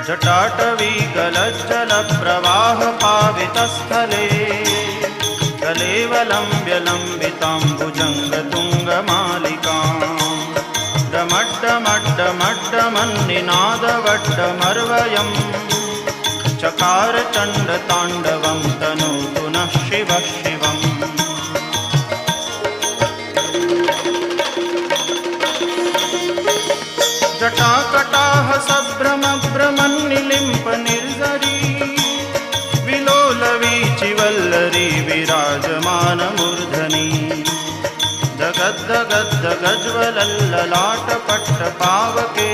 जटाटवी गलज्जलप्रवाह पावितस्थले कलेवलम्ब्यलम्बिताम्बुजङ्गतुङ्गमालिकाम् डमड्डमड्डमड्डमन्निनादवड्डमर्वयम् चकार चण्डताण्डवं तनोतु नः शिवः शिवम्। जटाकटाह सभ्रमभ्रमन्निलिम्प निर्झरी विलोलवीचिवल्लरी विराजमानमूर्धनि जगद्दगद्दगज्वलल्ललाटपट्टपावके